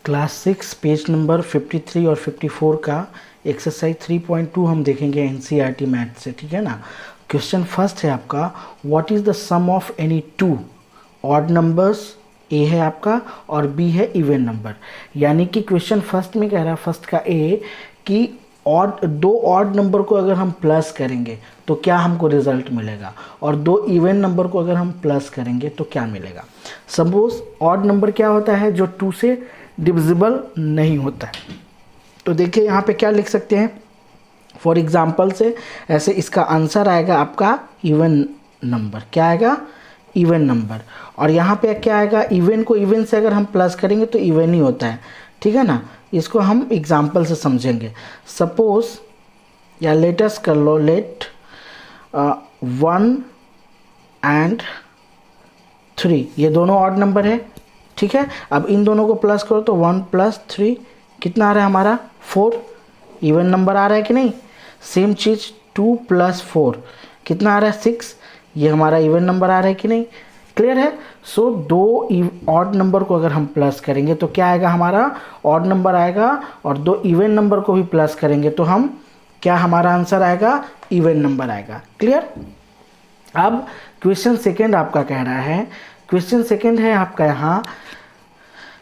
Class 6 page number 53 और 54 का exercise 3.2 हम देखेंगे एनसीईआरटी मैथ से, ठीक है ना। क्वेश्चन फर्स्ट है आपका, what is the sum of any two odd numbers. A है आपका और बी है इवन नंबर। यानी कि क्वेश्चन फर्स्ट में कह रहा है, फर्स्ट का ए, कि दो ऑड नंबर को अगर हम प्लस करेंगे तो क्या हमको रिजल्ट मिलेगा, और दो इवन नंबर को अगर हम प्लस करेंगे तो क्या मिलेगा। सपोज ऑड नंबर क्या होता है, जो 2 से डिविजिबल नहीं होता है। तो देखिए यहाँ पे क्या लिख सकते हैं, फॉर एग्जाम्पल से ऐसे इसका आंसर आएगा आपका इवन नंबर। क्या आएगा? Even number. और यहाँ पे क्या आएगा, इवन को इवन से अगर हम प्लस करेंगे तो इवन ही होता है, ठीक है ना। इसको हम एग्जाम्पल से समझेंगे। सपोज या लेटस कर लो, लेट 1 एंड 3 ये दोनों ऑड नंबर है, ठीक है। अब इन दोनों को प्लस करो तो 1 + 3 कितना आ रहा है हमारा 4, इवन नंबर आ रहा है कि नहीं। सेम चीज़ 2 + 4 कितना आ रहा है 6, ये हमारा इवन नंबर आ रहा है कि नहीं। क्लियर है। सो दो ऑड नंबर को अगर हम प्लस करेंगे तो क्या आएगा, हमारा ऑड नंबर आएगा, और दो इवन नंबर को भी प्लस करेंगे तो हम क्या, हमारा आंसर आएगा इवन नंबर आएगा। क्लियर। अब क्वेश्चन सेकेंड आपका कह रहा है, क्वेश्चन सेकेंड है आपका यहाँ,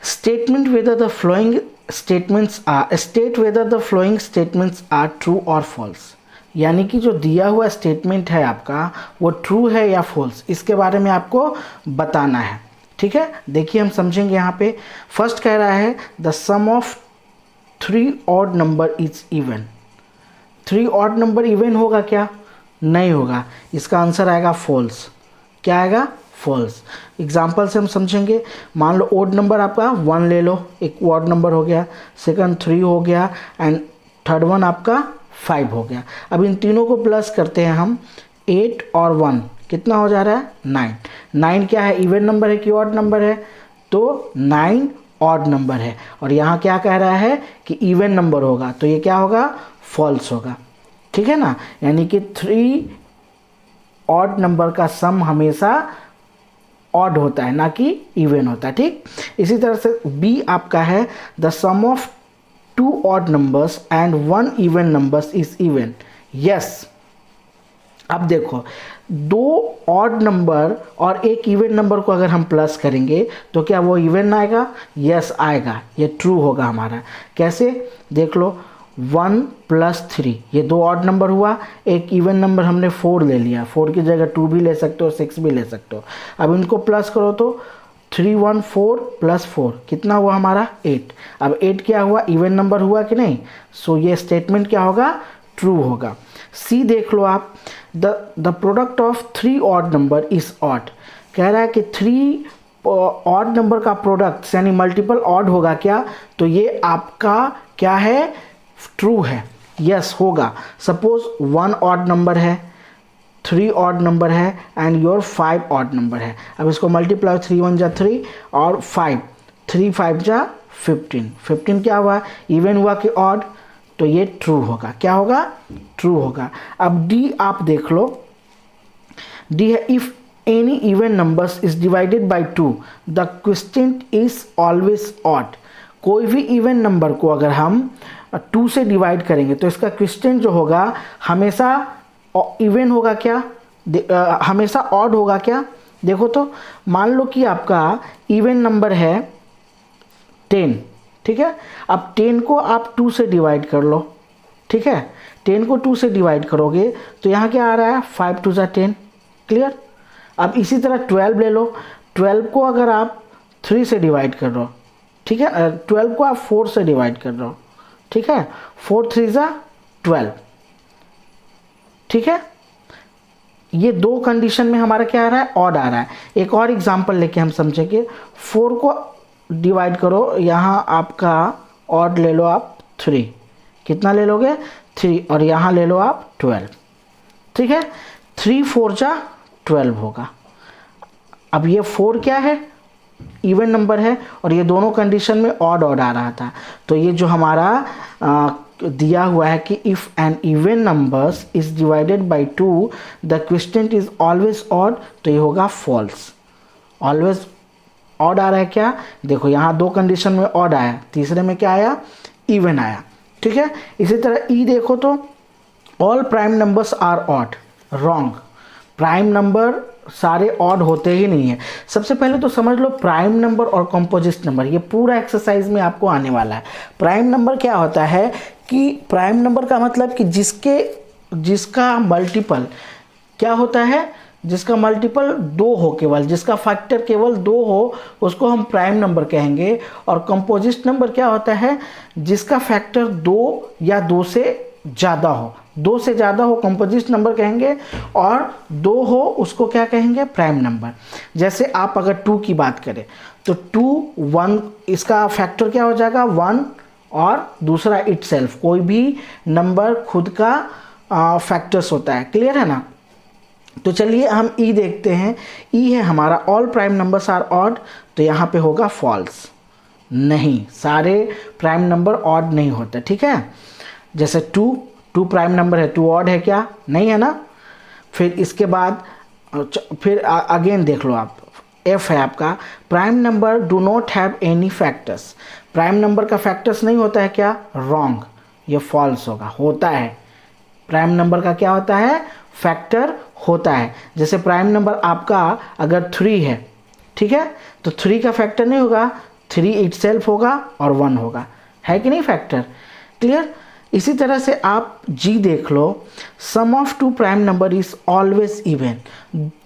statement whether the following statements are, state whether the following statements are true और फॉल्स। यानी कि जो दिया हुआ स्टेटमेंट है आपका वो ट्रू है या फॉल्स, इसके बारे में आपको बताना है, ठीक है। देखिए हम समझेंगे यहाँ पे। फर्स्ट कह रहा है the sum of 3 odd number is even. 3 odd number even होगा क्या? नहीं होगा, इसका आंसर आएगा फॉल्स। क्या आएगा? फॉल्स। एग्जाम्पल से हम समझेंगे। मान लो ऑड नंबर आपका 1 ले लो, एक ऑड नंबर हो गया, सेकंड 3 हो गया, एंड थर्ड वन आपका 5 हो गया। अब इन तीनों को प्लस करते हैं हम, 8 और 1 कितना हो जा रहा है 9। 9 क्या है, इवन नंबर है कि ऑड नंबर है? तो 9 ऑड नंबर है। और यहाँ क्या कह रहा है कि इवन नंबर होगा, तो ये क्या होगा, फॉल्स होगा, ठीक है ना। यानी कि 3 ऑड नंबर का सम हमेशा ऑड होता है, ना कि इवन होता है, ठीक। इसी तरह से बी आपका है, the sum of 2 odd numbers and 1 even numbers is even. Yes. अब देखो, 2 ऑड नंबर और एक इवन नंबर को अगर हम प्लस करेंगे तो क्या वो इवन आएगा? यस आएगा, ये ट्रू होगा हमारा। कैसे? देख लो, 1 + 3 ये 2 ऑड नंबर हुआ, एक इवन नंबर हमने 4 ले लिया, 4 की जगह 2 भी ले सकते हो, 6 भी ले सकते हो। अब इनको प्लस करो तो 3 1 4 + 4 कितना हुआ हमारा 8। अब 8 क्या हुआ, इवन नंबर हुआ कि नहीं। सो ये स्टेटमेंट क्या होगा, ट्रू होगा। सी देख लो आप, the product of 3 odd number is odd. कह रहा है कि 3 ऑड नंबर का प्रोडक्ट यानी मल्टीपल ऑड होगा क्या, तो ये आपका क्या है, ट्रू है। यस होगा। सपोज 1 ऑड नंबर है, 3 ऑड नंबर है, एंड योर 5 ऑड नंबर है। अब इसको मल्टीप्लाई, 3 1 जा 3 और 5, 3 5 जा 15। 15 क्या हुआ, इवन हुआ कि ऑड, तो ये ट्रू होगा। क्या होगा, ट्रू होगा। अब डी आप देख लो, डी है, if any even numbers is divided by 2 the quotient is always odd. कोई भी इवन नंबर को अगर हम 2 से डिवाइड करेंगे तो इसका क्वोशिएंट जो होगा हमेशा इवन होगा क्या, हमेशा ऑड होगा क्या। देखो तो मान लो कि आपका इवन नंबर है 10, ठीक है। अब 10 को आप 2 से डिवाइड कर लो, ठीक है। 10 को 2 से डिवाइड करोगे तो यहाँ क्या आ रहा है, 5 2 = 10। क्लियर। अब इसी तरह 12 ले लो, 12 को अगर आप 3 से डिवाइड कर रहे हो, ठीक है, 12 को आप 4 से डिवाइड कर रहे हो, ठीक है, 4 3 = 12, ठीक है। ये दो कंडीशन में हमारा क्या आ रहा है, ऑड आ रहा है। एक और एग्जांपल लेके हम समझेंगे। 4 को डिवाइड करो, यहाँ आपका ऑड ले लो आप 3, कितना ले लोगे 3, और यहाँ ले लो आप 12, ठीक है। 3 4 = 12 होगा। अब ये 4 क्या है, इवन नंबर है, और ये दोनों कंडीशन में ऑड आ रहा था। तो ये जो हमारा दिया हुआ है कि if an even numbers is divided by 2 the quotient is always odd, तो ये होगा फॉल्स। ऑलवेज ऑड आ रहा है क्या, देखो यहाँ 2 कंडीशन में ऑड आया, तीसरे में क्या आया, इवन आया, ठीक है। इसी तरह ई देखो तो all prime numbers are odd, wrong, prime number सारे ऑड होते ही नहीं है। सबसे पहले तो समझ लो प्राइम नंबर और कंपोजिट नंबर, ये पूरा एक्सरसाइज में आपको आने वाला है। प्राइम नंबर क्या होता है कि प्राइम नंबर का मतलब कि जिसका मल्टीपल क्या होता है, जिसका मल्टीपल 2 हो, केवल जिसका फैक्टर केवल 2 हो उसको हम प्राइम नंबर कहेंगे। और कंपोजिट नंबर क्या होता है, जिसका फैक्टर 2 या 2 से ज़्यादा हो, 2 से ज़्यादा हो कंपोजिट नंबर कहेंगे, और 2 हो उसको क्या कहेंगे, प्राइम नंबर। जैसे आप अगर 2 की बात करें तो 2 1, इसका फैक्टर क्या हो जाएगा 1, और दूसरा इटसेल्फ, कोई भी नंबर खुद का फैक्टर्स होता है, क्लियर है ना। तो चलिए हम ई देखते हैं। ई है हमारा all prime numbers are odd, तो यहाँ पे होगा फॉल्स, नहीं, सारे प्राइम नंबर ऑड नहीं होते, ठीक है। जैसे 2 प्राइम नंबर है, 2 ऑड है क्या, नहीं है ना। फिर इसके बाद फिर अगेन देख लो आप, एफ है आपका, prime number do not have any factors, prime number का फैक्टर्स नहीं होता है क्या, रॉन्ग, ये फॉल्स होगा, होता है, प्राइम नंबर का क्या होता है, फैक्टर होता है। जैसे प्राइम नंबर आपका अगर 3 है, ठीक है, तो 3 का फैक्टर नहीं होगा, 3 इटसेल्फ होगा और 1 होगा, है कि नहीं फैक्टर, क्लियर। इसी तरह से आप जी देख लो, sum of 2 prime number is always even,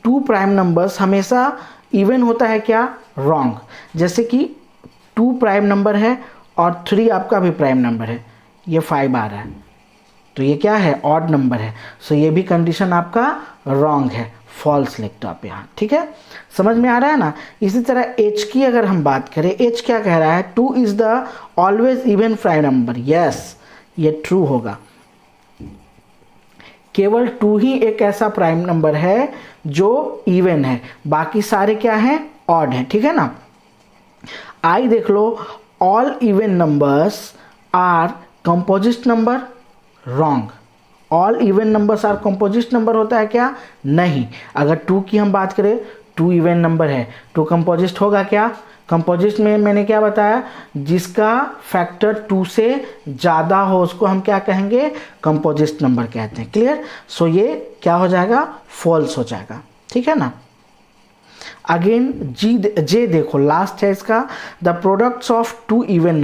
2 prime numbers हमेशा इवन होता है क्या, रॉन्ग। जैसे कि 2 प्राइम नंबर है और 3 आपका भी प्राइम नंबर है, ये 5 आ रहा है, तो ये क्या है, ऑड नंबर है, सो ये भी कंडीशन आपका रॉन्ग है, फॉल्स लिख दो आप यहाँ, ठीक है, समझ में आ रहा है ना। इसी तरह एच की अगर हम बात करें, एच क्या कह रहा है, 2 is the always even prime number, yes, ये ट्रू होगा, केवल 2 ही एक ऐसा प्राइम नंबर है जो इवन है, बाकी सारे क्या हैं, ऑड हैं, ठीक है ना। आई देख लो, all even numbers are composite number, wrong, all even numbers are composite number होता है क्या, नहीं। अगर 2 की हम बात करें, 2 इवन नंबर है, 2 कंपोजिट होगा क्या, कंपोजिट में मैंने क्या बताया, जिसका फैक्टर 2 से ज़्यादा हो उसको हम क्या कहेंगे, कंपोजिट नंबर कहते हैं, क्लियर। सो ये क्या हो जाएगा, फॉल्स हो जाएगा, ठीक है ना। अगेन जे देखो, लास्ट है इसका, the products of 2 even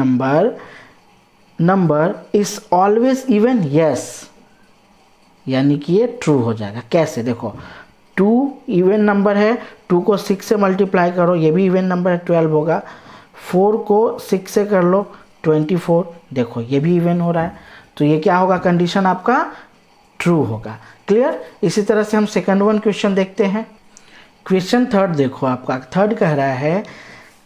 number is always even, yes, यानी कि ये ट्रू हो जाएगा। कैसे, देखो 2 इवन नंबर है, 2 को 6 से मल्टीप्लाई करो, ये भी इवन नंबर है, 12 होगा, 4 को 6 से कर लो 24, देखो ये भी इवन हो रहा है, तो ये क्या होगा, कंडीशन आपका ट्रू होगा, क्लियर। इसी तरह से हम सेकंड वन क्वेश्चन देखते हैं। क्वेश्चन थर्ड देखो, आपका थर्ड कह रहा है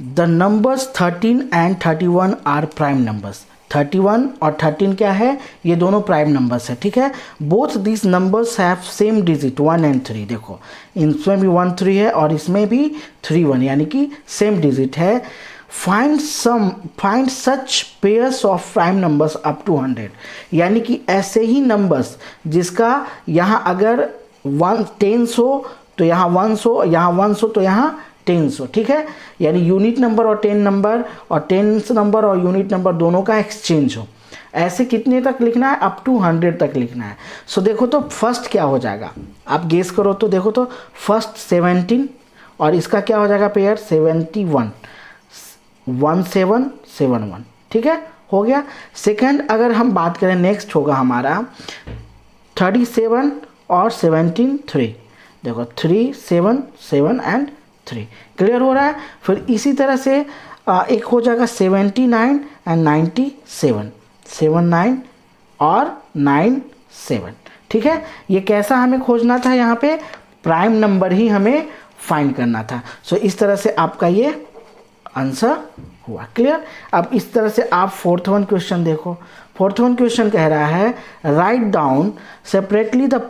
the numbers 13 and 31 are prime numbers, 31 और 13 क्या है, ये दोनों प्राइम नंबर्स है, ठीक है। Both this numbers have same digit 1 and 3, देखो इसमें भी 1 3 है और इसमें भी 3 1, यानी कि सेम डिजिट है। Find such pairs of prime numbers up to 100, यानी कि ऐसे ही नंबर्स जिसका यहाँ अगर 10 हो तो यहाँ 1 हो, यहाँ 1 हो तो यहाँ 10 हो, ठीक है, यानी यूनिट नंबर और 10 नंबर और 10 नंबर और यूनिट नंबर दोनों का एक्सचेंज हो। ऐसे कितने तक लिखना है, अप टू 100 तक लिखना है। सो देखो तो फर्स्ट क्या हो जाएगा, आप गेस करो तो, देखो तो फर्स्ट 17 और इसका क्या हो जाएगा पेयर 71, 1771, ठीक है, हो गया। सेकंड अगर हम बात करें, नेक्स्ट होगा हमारा 37 और 17 3, देखो 3 7 7 एंड 3, क्लियर हो रहा है। फिर इसी तरह से एक हो जाएगा 79 एंड 97, 79 और 97, ठीक है। ये कैसा हमें खोजना था, यहाँ पे प्राइम नंबर ही हमें फाइंड करना था। सो इस तरह से आपका ये आंसर हुआ, क्लियर। अब इस तरह से आप फोर्थ वन क्वेश्चन देखो। फोर्थ वन क्वेश्चन कह रहा है write down separately the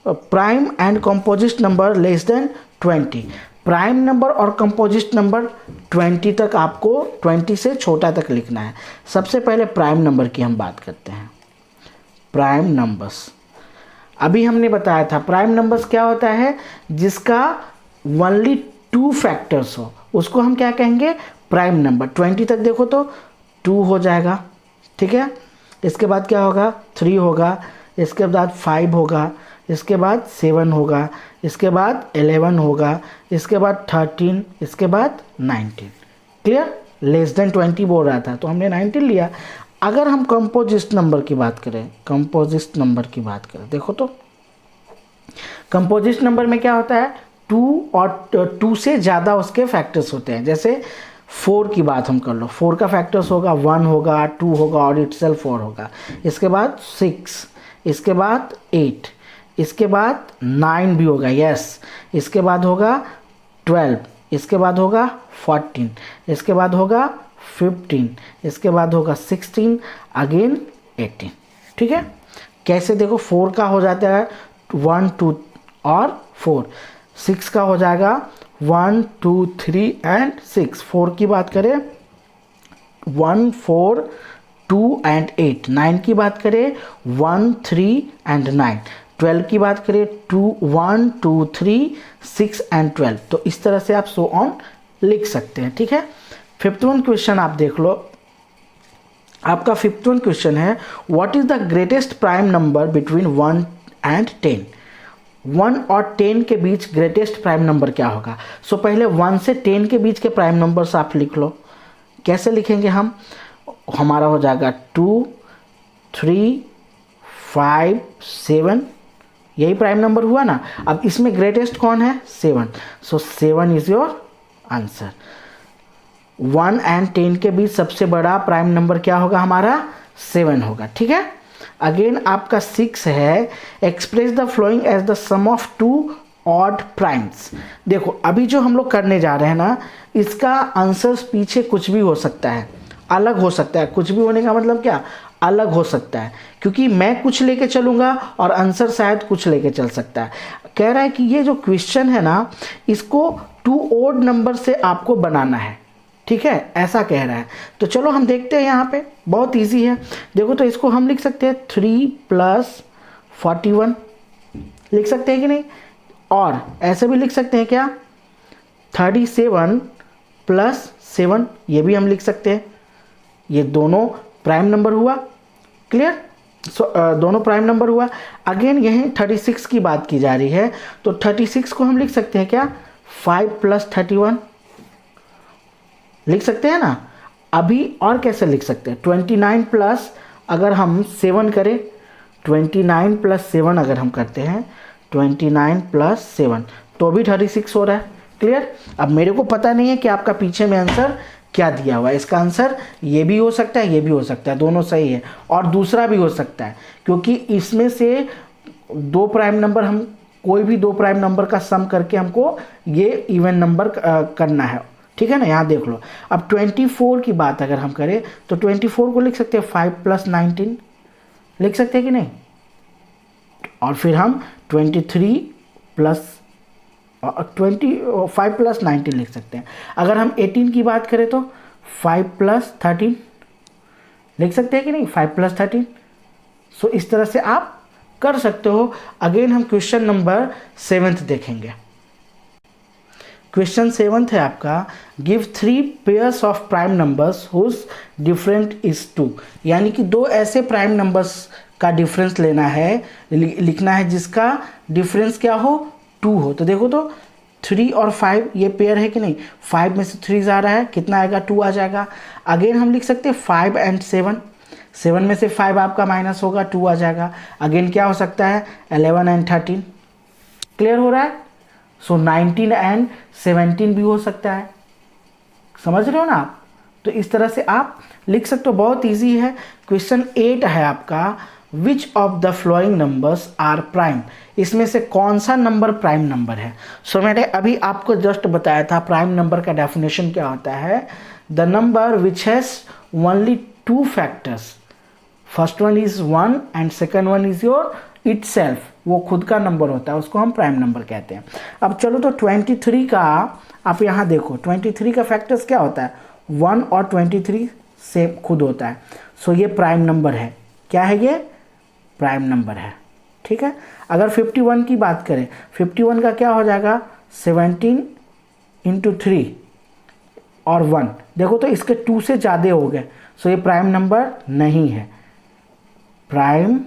prime and composite number less than 20। Prime number और कंपोजिट नंबर 20 तक आपको 20 से छोटा तक लिखना है। सबसे पहले प्राइम नंबर की हम बात करते हैं। प्राइम नंबर्स अभी हमने बताया था, प्राइम नंबर्स क्या होता है, जिसका ओनली 2 फैक्टर्स हो, उसको हम क्या कहेंगे, प्राइम नंबर। 20 तक देखो तो 2 हो जाएगा, ठीक है। इसके बाद क्या होगा, 3 होगा, इसके बाद 5 होगा, इसके बाद 7 होगा, इसके बाद 11 होगा, इसके बाद 13, इसके बाद 19। क्लियर, लेस देन 20 बोल रहा था तो हमने 19 लिया। अगर हम कंपोजिट नंबर की बात करें, कंपोजिट नंबर की बात करें, देखो तो कंपोजिट नंबर में क्या होता है, 2 और 2 से ज़्यादा उसके फैक्टर्स होते हैं। जैसे 4 की बात हम कर लो, 4 का फैक्टर्स होगा 1 होगा, 2 होगा और इटसेल्फ 4 होगा। इसके बाद 6, इसके बाद 8, इसके बाद 9 भी होगा, यस। इसके बाद होगा 12, इसके बाद होगा 14, इसके बाद होगा 15, इसके बाद होगा 16, अगेन 18। ठीक है, कैसे देखो, 4 का हो जाता है 1 2 और 4, 6 का हो जाएगा 1 2 3 एंड 6। 4 की बात करें 1 4 2 एंड 8, 9 की बात करें 1 3 एंड 9, 12 की बात करें 2 1 2 3 6 एंड 12। तो इस तरह से आप सो ऑन लिख सकते हैं। ठीक है, 51 क्वेश्चन आप देख लो। आपका 51 क्वेश्चन है, what is the greatest prime number between 1 and 10। 1 और 10 के बीच ग्रेटेस्ट प्राइम नंबर क्या होगा। सो पहले 1 से 10 के बीच के प्राइम नंबर्स आप लिख लो। कैसे लिखेंगे हम, हमारा हो जाएगा 2 3 5 7, यही प्राइम नंबर हुआ ना। अब इसमें ग्रेटेस्ट कौन है, 7। सो 7 इज योर आंसर। 1 एंड 10 के बीच सबसे बड़ा प्राइम नंबर क्या होगा, हमारा 7 होगा। ठीक है, अगेन आपका 6 है, express the following as the sum of 2 odd primes. देखो अभी जो हम लोग करने जा रहे हैं ना, इसका आंसर्स पीछे कुछ भी हो सकता है, अलग हो सकता है। कुछ भी होने का मतलब क्या, अलग हो सकता है, क्योंकि मैं कुछ लेके चलूँगा और आंसर शायद कुछ लेके चल सकता है। कह रहा है कि ये जो क्वेश्चन है ना, इसको 2 ऑड नंबर से आपको बनाना है। ठीक है, ऐसा कह रहा है। तो चलो हम देखते हैं, यहाँ पे बहुत इजी है। देखो तो इसको हम लिख सकते हैं 3 + 41, लिख सकते हैं कि नहीं। और ऐसे भी लिख सकते हैं क्या, 37 + 7, ये भी हम लिख सकते हैं। ये दोनों प्राइम नंबर हुआ। क्लियर, दोनों प्राइम नंबर हुआ। अगेन यहीं 36 की बात की जा रही है, तो 36 को हम लिख सकते हैं क्या, 5 + 31 लिख सकते हैं ना। अभी और कैसे लिख सकते हैं, 29 प्लस अगर हम 7 करें, 29 + 7 अगर हम करते हैं, 29 + 7 तो भी 36 हो रहा है। क्लियर, अब मेरे को पता नहीं है कि आपका पीछे में आंसर क्या दिया हुआ है। इसका आंसर ये भी हो सकता है, ये भी हो सकता है, दोनों सही है। और दूसरा भी हो सकता है, क्योंकि इसमें से 2 प्राइम नंबर, हम कोई भी 2 प्राइम नंबर का सम करके हमको ये इवन नंबर करना है। ठीक है ना, यहाँ देख लो। अब 24 की बात अगर हम करें तो 24 को लिख सकते हैं 5 + 19, लिख सकते हैं कि नहीं। और फिर हम 23 + 5 + 19 लिख सकते हैं। अगर हम 18 की बात करें तो 5 + 13 लिख सकते हैं कि नहीं, 5 + 13। सो इस तरह से आप कर सकते हो। अगेन हम क्वेश्चन नंबर 7 देखेंगे। क्वेश्चन 7 है आपका, give 3 pairs of prime numbers whose different is 2। यानी कि 2 ऐसे प्राइम नंबर्स का डिफरेंस लेना है, लिखना है जिसका डिफरेंस क्या हो, 2 हो। तो देखो तो 3 और 5 ये पेयर है कि नहीं, 5 में से 3 जा रहा है, कितना आएगा, 2 आ जाएगा। अगेन हम लिख सकते हैं 5 एंड 7, 7 में से 5 आपका माइनस होगा, 2 आ जाएगा। अगेन क्या हो सकता है, 11 एंड 13। क्लियर हो रहा है। सो 19 एंड 17 भी हो सकता है। समझ रहे हो ना आप। तो इस तरह से आप लिख सकते हो, बहुत इजी है। क्वेश्चन 8 है आपका, which of the following numbers are prime. इसमें से कौन सा नंबर प्राइम नंबर है। सो मैंने अभी आपको जस्ट बताया था प्राइम नंबर का डेफिनेशन क्या होता है, the number which has only 2 factors, first one is 1 and second one is your itself, वो खुद का नंबर होता है, उसको हम प्राइम नंबर कहते हैं। अब चलो तो 23 का आप यहाँ देखो, 23 का फैक्टर्स क्या होता है, 1 और 23 से खुद होता है। सो ये प्राइम नंबर है। क्या है ये, प्राइम नंबर है। ठीक है, अगर 51 की बात करें, 51 का क्या हो जाएगा, 17 × 3 और 1, देखो तो इसके 2 से ज़्यादा हो गए, सो ये प्राइम नंबर नहीं है, प्राइम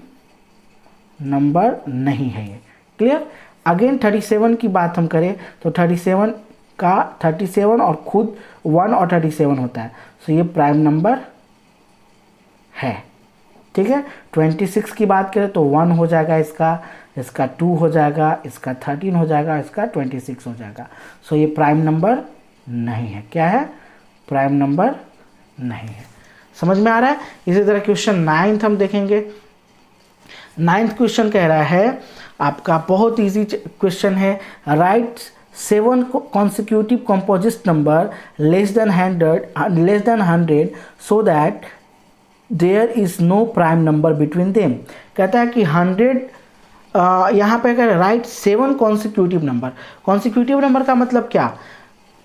नंबर नहीं है ये। क्लियर। अगेन 37 की बात हम करें तो 37 का 37 और खुद 1 और 37 होता है, सो ये प्राइम नंबर है। ठीक है। 26 की बात करें तो 1 हो जाएगा, इसका 2 हो जाएगा, इसका 13 हो जाएगा, इसका 26 हो जाएगा, सो ये प्राइम नंबर नहीं है। क्या है? प्राइम नंबर नहीं है। समझ में आ रहा है। इसी तरह क्वेश्चन 9 हम देखेंगे। 9th क्वेश्चन कह रहा है आपका, बहुत इजी क्वेश्चन है, right 7 consecutive composite number less than 100 so that there is no prime number between them। कहता है कि 100 यहाँ पे कह रहा है right 7 consecutive number. Consecutive number का मतलब क्या?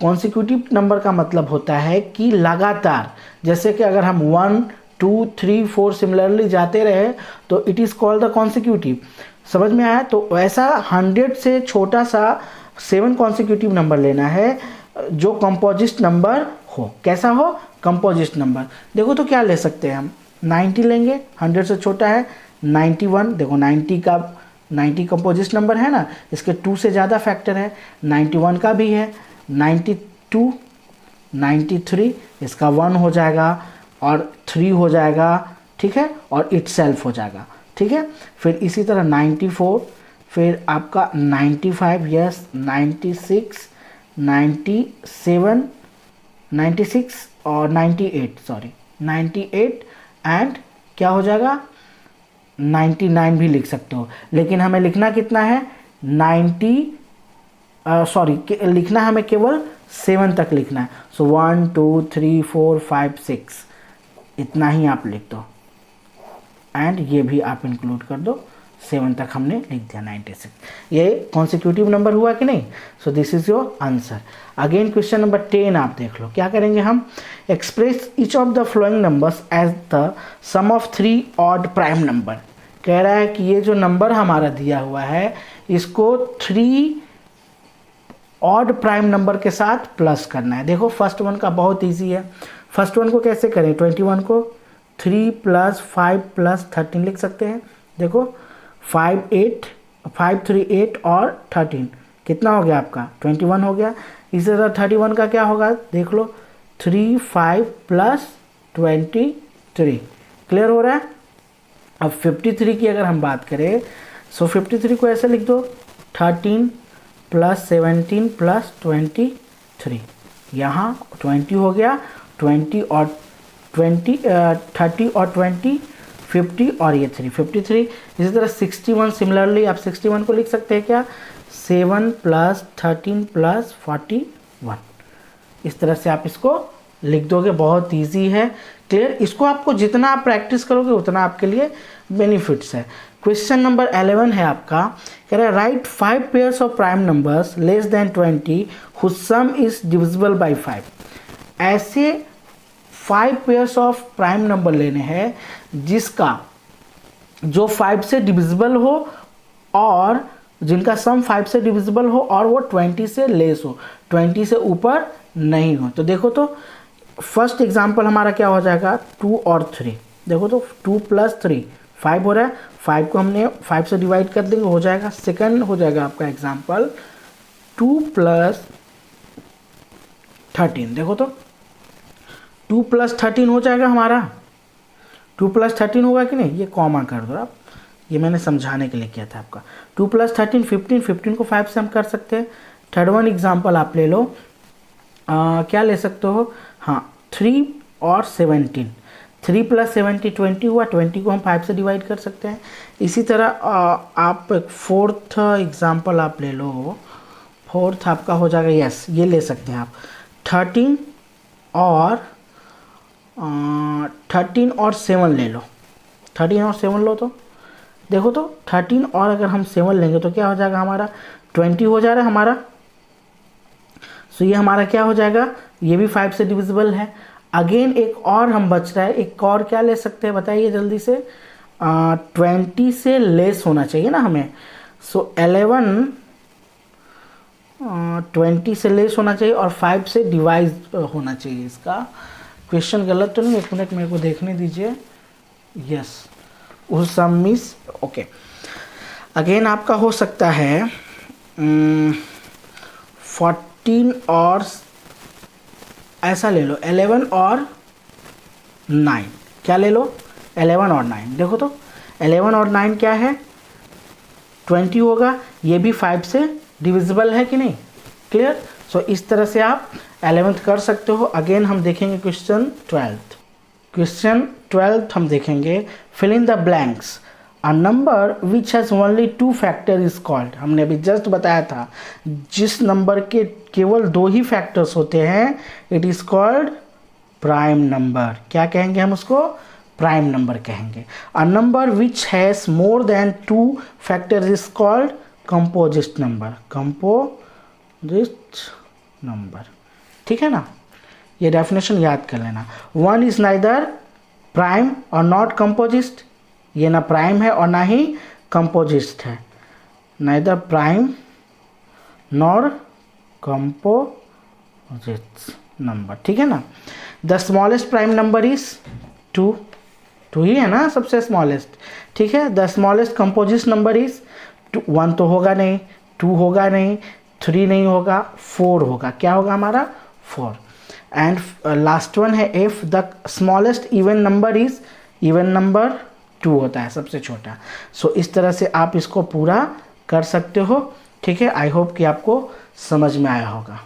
कॉन्सिक्यूटिव नंबर का मतलब होता है कि लगातार, जैसे कि अगर हम 1 2 3 4 सिमिलरली जाते रहे तो it is called the consecutive. समझ में आया? तो ऐसा 100 से छोटा सा 7 कॉन्सिक्यूटिव नंबर लेना है जो कंपोजिट नंबर हो। कैसा हो? Composite number. देखो तो क्या ले सकते हैं हम, 90 लेंगे, 100 से छोटा है 91। देखो 90 कंपोजिट नंबर है ना, इसके 2 से ज़्यादा फैक्टर है, 91 का भी है, 92 93, इसका 1 हो जाएगा और 3 हो जाएगा। ठीक है। और इटसेल्फ हो जाएगा। ठीक है। फिर इसी तरह 94, फिर आपका 95, यस 96 97 96 और 98, सॉरी 98 एंड क्या हो जाएगा 99 भी लिख सकते हो, लेकिन हमें लिखना कितना है 90 लिखना हमें केवल 7 तक लिखना है। सो 1 2 3 4 5 6 इतना ही आप लिख दो एंड ये भी आप इंक्लूड कर दो, 7 तक हमने लिख दिया 96। ये कॉन्सिक्यूटिव नंबर हुआ कि नहीं? So this is your answer. Again question number 10 आप देख लो, क्या करेंगे हम, express each of the following numbers as the sum of 3 odd prime number. कह रहा है कि ये जो नंबर हमारा दिया हुआ है इसको 3 ऑड प्राइम नंबर के साथ प्लस करना है। देखो फर्स्ट वन का बहुत ईजी है। फर्स्ट वन को कैसे करें, 21 को 3 + 5 + 13 लिख सकते हैं। देखो 5 3 8 और 13 कितना हो गया आपका 21 हो गया। इसी तरह 31 का क्या होगा देख लो, 3 5 + 23। क्लियर हो रहा है। अब 53 की अगर हम बात करें, सो 53 को ऐसे लिख दो, 13 + 17 + 23। यहाँ 20 हो गया, 20 और 20 30 और 20 50 और ये 3 53। इसी तरह 61 सिमिलरली आप 61 को लिख सकते हैं क्या, 7 + 13 + 41। इस तरह से आप इसको लिख दोगे, बहुत इजी है। क्लियर। इसको आपको जितना आप प्रैक्टिस करोगे उतना आपके लिए बेनिफिट्स है। क्वेश्चन नंबर 11 है आपका, कह रहा है write 5 pairs of prime numbers less than 20 whose sum is divisible by 5। ऐसे 5 पेयर्स ऑफ प्राइम नंबर लेने हैं जिसका जो 5 से डिविजिबल हो और जिनका सम 5 से डिविजिबल हो और वो 20 से लेस हो, 20 से ऊपर नहीं हो। तो देखो तो फर्स्ट एग्जांपल हमारा क्या हो जाएगा, 2 और 3। देखो तो 2 + 3 5 हो रहा है, 5 को हमने 5 से डिवाइड कर देंगे, हो जाएगा। सेकंड हो जाएगा आपका एग्जांपल 2 + 13। देखो तो 2 + 13 हो जाएगा हमारा, 2 + 13 होगा कि नहीं, ये कॉमा कर दो आप, ये मैंने समझाने के लिए किया था आपका। 2 + 13 15 को 5 से हम कर सकते हैं। थर्ड वन एग्जाम्पल आप ले लो, क्या ले सकते हो, हाँ 3 और 17, 3 + 17 20 हुआ, 20 को हम 5 से डिवाइड कर सकते हैं। इसी तरह आप फोर्थ एग्जाम्पल आप ले लो, फोर्थ आपका हो जाएगा, यस ये ले सकते हैं आप 13 और 7 ले लो, 13 और 7 लो। तो देखो तो 13 और अगर हम 7 लेंगे तो क्या हो जाएगा हमारा 20 हो जा रहा है हमारा। सो ये हमारा क्या हो जाएगा, ये भी 5 से डिविजिबल है। अगेन एक और हम बच रहा है, एक और क्या ले सकते हैं बताइए जल्दी से, 20 से लेस होना चाहिए ना हमें। सो 11 20 से लेस होना चाहिए और 5 से डिवाइड होना चाहिए। इसका क्वेश्चन गलत तो नहीं, एक मिनट मेरे को देखने दीजिए। यस, उस सम मिस ओके। अगेन आपका हो सकता है 14 और ऐसा ले लो 11 और 9। क्या ले लो? 11 और 9। देखो तो 11 और 9 क्या है? 20 होगा। ये भी 5 से डिविजिबल है कि नहीं? क्लियर। सो इस तरह से आप 11th कर सकते हो। अगेन हम देखेंगे क्वेश्चन 12th। क्वेश्चन 12th हम देखेंगे fill in the blanks. A number which has only 2 factor is called. हमने अभी जस्ट बताया था जिस नंबर के केवल 2 ही फैक्टर्स होते हैं it is called prime number. क्या कहेंगे हम उसको? प्राइम नंबर कहेंगे। अ number which has more than 2 factors is called composite number. Composite number, ठीक है ना। ये डेफिनेशन याद कर लेना। 1 इज नाइदर प्राइम और नॉट कंपोजिट। ये ना प्राइम है और ना ही कंपोजिट है। Neither prime nor composite number, ठीक है ना। The smallest prime number is 2 ही है ना सबसे स्मॉलेस्ट, ठीक है। The smallest composite number is 1 तो होगा नहीं, 2 होगा नहीं, 3 नहीं होगा, 4 होगा। क्या होगा हमारा? 4। एंड लास्ट वन है if the smallest even number is, even number 2 होता है सबसे छोटा। सो इस तरह से आप इसको पूरा कर सकते हो, ठीक है। आई होप कि आपको समझ में आया होगा।